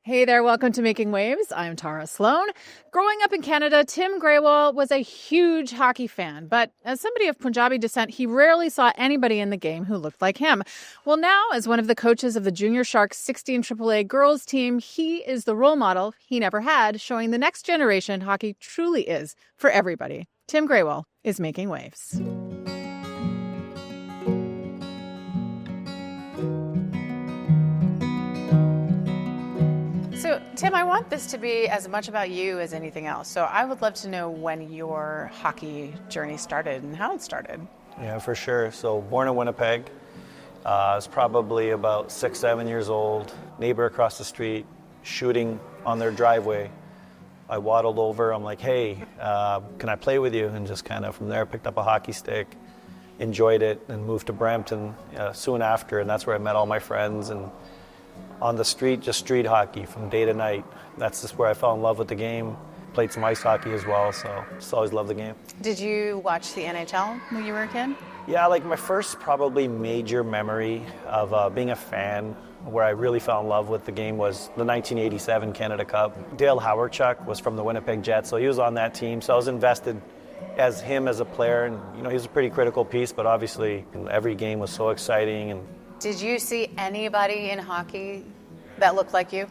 Hey there, welcome to Making Waves. I'm Tara Slone. Growing up in Canada, Tim Grewal was a huge hockey fan, but as somebody of Punjabi descent, he rarely saw anybody in the game who looked like him. Well, now, as one of the coaches of the Junior Sharks 16 AAA girls team, he is the role model he never had, showing the next generation hockey truly is for everybody. Tim Grewal is Making Waves. So, Tim, I want this to be as much about you as anything else. So I would love to know when your hockey journey started and how it started. Yeah, for sure. So born in Winnipeg. I was probably about 6, 7 years old. Neighbor across the street shooting on their driveway. I waddled over. I'm like, hey, can I play with you? And just kind of from there picked up a hockey stick, enjoyed it, and moved to Brampton soon after. And that's where I met all my friends. And on the street, just street hockey from day to night. That's just where I fell in love with the game. Played some ice hockey as well, so just always loved the game. Did you watch the NHL when you were a kid? Yeah, like my first probably major memory of being a fan where I really fell in love with the game was the 1987 Canada Cup. Dale Hawerchuk was from the Winnipeg Jets, so he was on that team. So I was invested as him as a player, and he was a pretty critical piece, but obviously every game was so exciting. And did you see anybody in hockey that looked like you?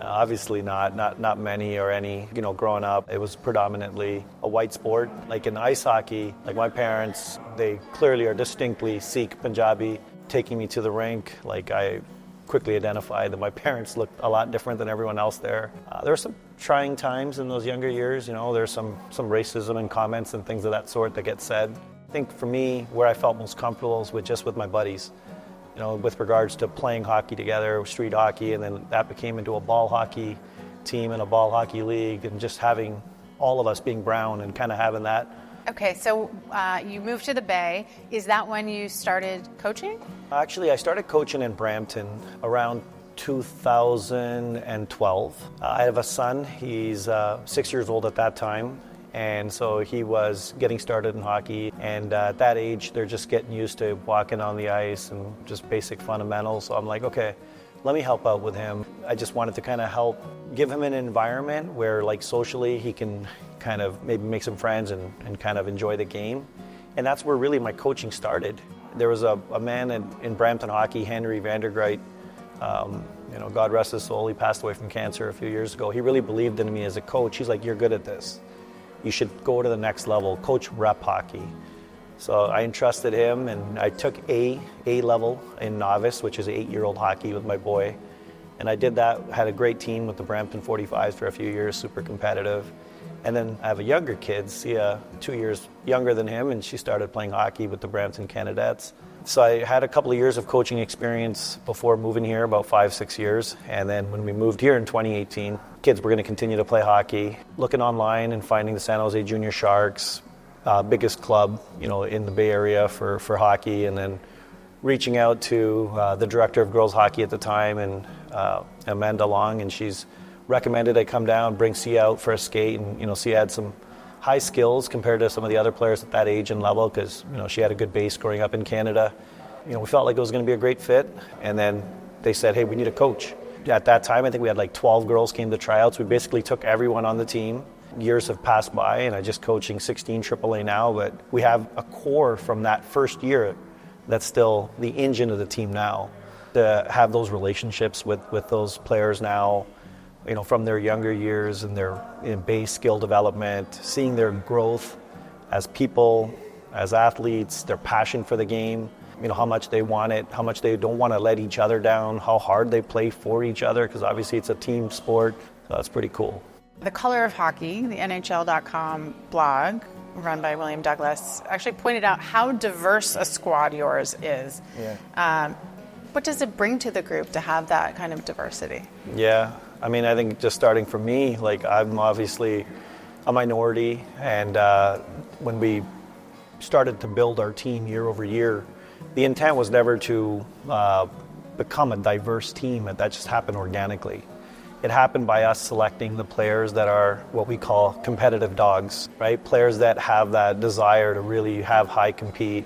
Obviously not many or any. Growing up, it was predominantly a white sport. Like in ice hockey, like my parents, they clearly are distinctly Sikh Punjabi. Taking me to the rink, like I quickly identified that my parents looked a lot different than everyone else there. There were some trying times in those younger years. There's some racism and comments and things of that sort that get said. I think for me, where I felt most comfortable was with my buddies. With regards to playing hockey together, street hockey, and then that became into a ball hockey team and a ball hockey league, and just having all of us being brown and kind of having that. Okay, so you moved to the Bay. Is that when you started coaching? Actually, I started coaching in Brampton around 2012. I have a son. He's 6 years old at that time. And so he was getting started in hockey, and at that age, they're just getting used to walking on the ice and just basic fundamentals. So I'm like, okay, let me help out with him. I just wanted to kind of help give him an environment where, like, socially he can kind of maybe make some friends and kind of enjoy the game. And that's where really my coaching started. There was a man in Brampton hockey, Henry Vandergreit. God rest his soul, he passed away from cancer a few years ago. He really believed in me as a coach. He's like, you're good at this. You should go to the next level, coach rep hockey. So I entrusted him, and I took A level in novice, which is 8-year-old hockey with my boy. And I did that, had a great team with the Brampton 45s for a few years, super competitive. And then I have a younger kid, Sia, 2 years younger than him, and she started playing hockey with the Brampton Canadettes. So I had a couple of years of coaching experience before moving here, about 5-6 years. And then when we moved here in 2018, kids were going to continue to play hockey. Looking online and finding the San Jose Junior Sharks, biggest club, in the Bay Area for hockey. And then reaching out to the director of girls hockey at the time, and Amanda Long, and she's recommended I come down, bring Sia out for a skate. And, Sia had some high skills compared to some of the other players at that age and level, because she had a good base growing up in Canada. We felt like it was going to be a great fit, and then they said, hey, we need a coach. At that time, I think we had like 12 girls came to tryouts. We basically took everyone on the team. Years have passed by, and I just coaching 16 AAA now, but we have a core from that first year that's still the engine of the team now. To have those relationships with those players now, from their younger years and their base skill development, seeing their growth as people, as athletes, their passion for the game, how much they want it, how much they don't want to let each other down, how hard they play for each other, because obviously it's a team sport. So that's pretty cool. The Color of Hockey, the NHL.com blog, run by William Douglas, actually pointed out how diverse a squad yours is. Yeah. What does it bring to the group to have that kind of diversity? Yeah. I think just starting for me, like I'm obviously a minority, and when we started to build our team year over year, the intent was never to become a diverse team. That just happened organically. It happened by us selecting the players that are what we call competitive dogs, right? Players that have that desire to really have high compete,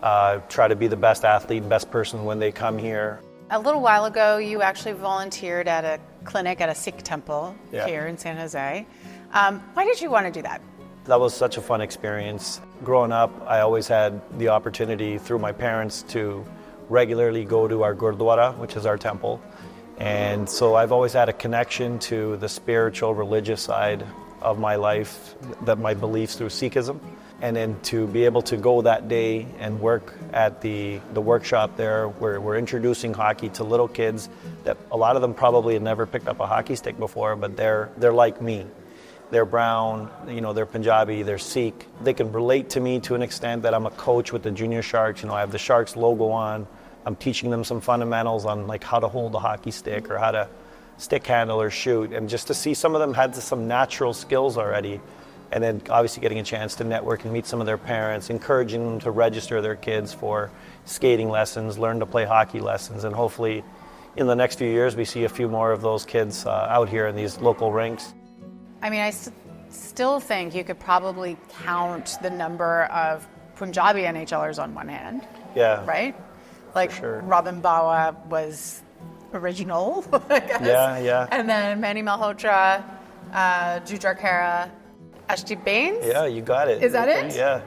try to be the best athlete and best person when they come here. A little while ago, you actually volunteered at a clinic at a Sikh temple here in San Jose. Why did you want to do that? That was such a fun experience. Growing up, I always had the opportunity through my parents to regularly go to our Gurdwara, which is our temple. And so I've always had a connection to the spiritual, religious side of my life, that my beliefs through Sikhism. And then to be able to go that day and work at the workshop there where we're introducing hockey to little kids that a lot of them probably had never picked up a hockey stick before, but they're like me. They're brown, they're Punjabi, they're Sikh. They can relate to me to an extent that I'm a coach with the Junior Sharks. I have the Sharks logo on. I'm teaching them some fundamentals on like how to hold a hockey stick or how to stick handle or shoot. And just to see some of them had some natural skills already. And then obviously getting a chance to network and meet some of their parents, encouraging them to register their kids for skating lessons, learn to play hockey lessons, and hopefully in the next few years we see a few more of those kids out here in these local rinks. I mean, I still think you could probably count the number of Punjabi NHLers on one hand. Yeah. Right? Like sure. Robin Bawa was original, I guess. Yeah. And then Manny Malhotra, Jujhar Khaira, Ashdeep Bains? Yeah, you got it. Is that it? Yeah.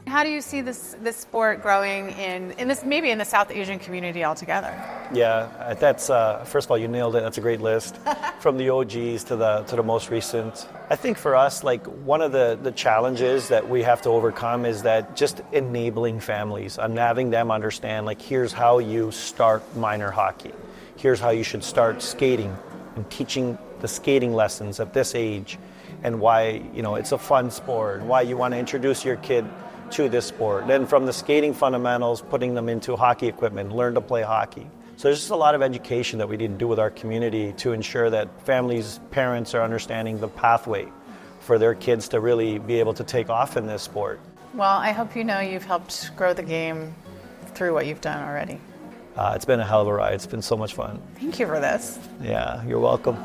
How do you see this sport growing in this, maybe in the South Asian community altogether? Yeah, that's first of all, you nailed it. That's a great list, from the OGs to the most recent. I think for us, like one of the challenges that we have to overcome is that just enabling families and having them understand, like, here's how you start minor hockey. Here's how you should start skating, and teaching the skating lessons at this age, and why it's a fun sport, why you want to introduce your kid to this sport. Then from the skating fundamentals, putting them into hockey equipment, learn to play hockey. So there's just a lot of education that we need to do with our community to ensure that families, parents are understanding the pathway for their kids to really be able to take off in this sport. Well, I hope you've helped grow the game through what you've done already. It's been a hell of a ride. It's been so much fun. Thank you for this. Yeah, you're welcome.